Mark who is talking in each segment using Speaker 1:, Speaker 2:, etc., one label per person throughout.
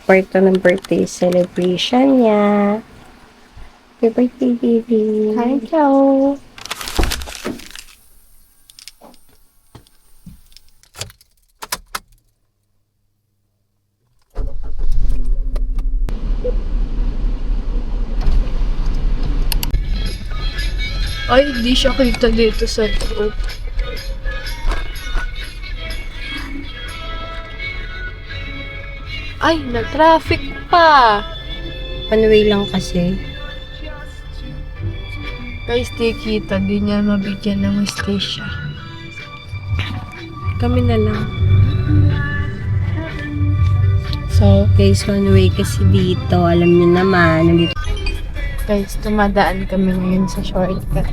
Speaker 1: kwarto ng birthday celebration niya. Happy birthday, baby.
Speaker 2: Hi, ciao. Ay, hindi siya kita dito sa loob. Ay, na-traffic pa.
Speaker 1: One way lang kasi.
Speaker 2: Guys, di kita. Di niya mabigyan ng station.
Speaker 1: Kami na lang.
Speaker 2: So,
Speaker 1: Guys, one way kasi dito. Alam niyo naman. Nandito.
Speaker 2: guys, tumadaan kami ngayon sa shortcut.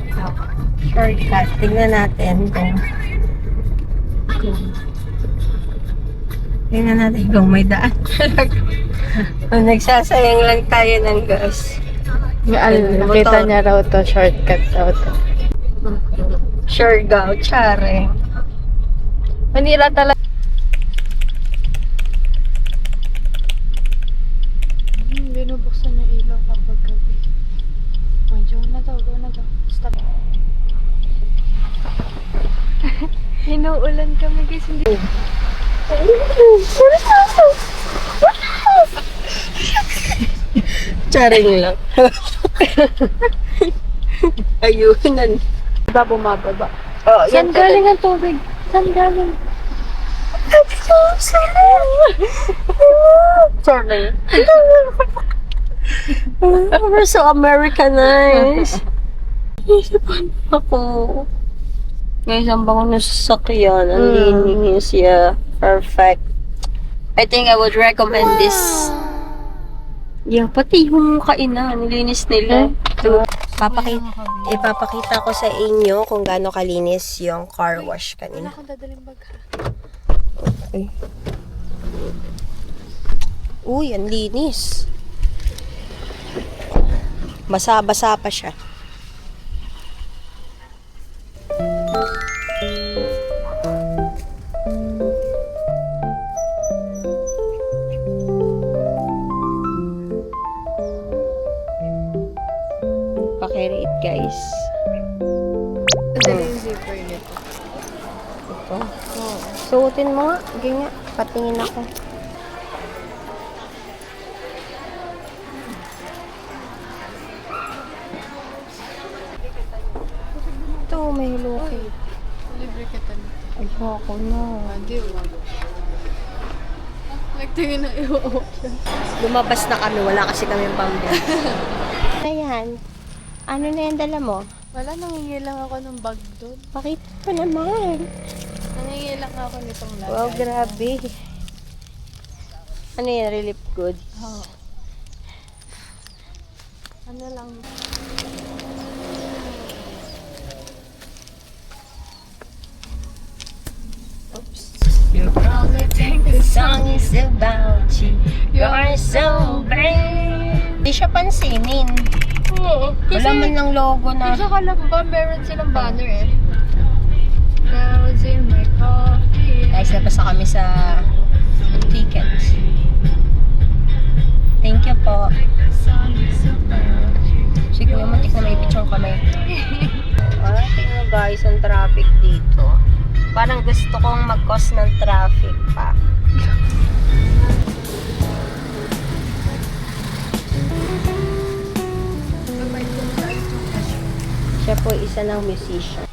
Speaker 1: Shortcut. Tingnan natin kung may daan. Nagsasayang lang tayo ng gas.
Speaker 2: Nakita niya raw to, shortcut raw to.
Speaker 1: Siargao, tsare.
Speaker 2: Manira talaga. Binubuksan yung ilaw kapag gabi. Ay, go na to. Stop. Inuulan kami guys, hindi.
Speaker 1: Tsaring lang. Ayunan.
Speaker 2: Diba bumababa?
Speaker 1: Oh,
Speaker 2: Saan galing ang tubig? Saan galing?
Speaker 1: Sorry. We're so Americanized. Isipan ako. Guys, ang bango ng sasakyan. Ang linis. Yeah. Perfect. I think I would recommend this. Yeah, pati yung kainan. Nilinis nila. Ipapakita ko sa inyo kung gaano kalinis yung car wash kanina.
Speaker 2: Wala akong dadaling bag ha.
Speaker 1: Okay. Uy, ang linis. Basa-basa pa siya. Pakiri it, guys.
Speaker 2: Dadaling yung zipper nito.
Speaker 1: Ito. Suotin mo nga. Ganyan. Patingin ako. Ito, may luki.
Speaker 2: Libre kita nito.
Speaker 1: Ayoko na.
Speaker 2: Hindi, wag. Nagtingin na i-option.
Speaker 1: Lumabas na kami. Wala kasi kami pambili. Ayan. Ano na yung dala mo?
Speaker 2: Wala, nangingilang ako ng bag doon.
Speaker 1: Pakita ko naman.
Speaker 2: Nangingilang ako nitong lagay.
Speaker 1: Wow, grabe. Ano yan? Relief goods?
Speaker 2: Oo. Ano lang. Oops.
Speaker 1: You probably think the song is about you. You're so brave. Hindi siya pansinin.
Speaker 2: Oo.
Speaker 1: Wala man ng logo na.
Speaker 2: Sa Kalamba, meron silang banner eh. Now it's in my coffee.
Speaker 1: Guys, labas na kami sa tickets. Thank you po.
Speaker 2: Song is about you.
Speaker 1: Si Kuya Matik na may picture kami. Tingnan guys, ang traffic dito. Parang gusto kong mag-cause ng traffic pa. Siya po isa ng musician.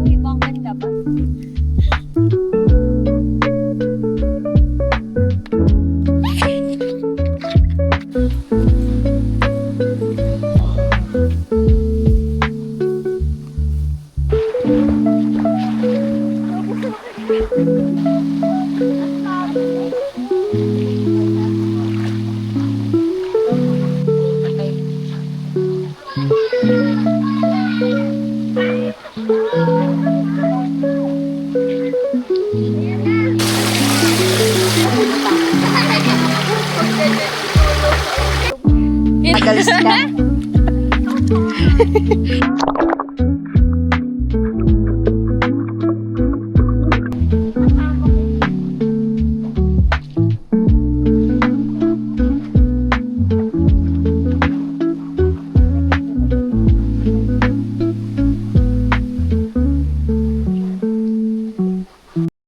Speaker 1: Uy, bang ganda ba? Nagalis ka.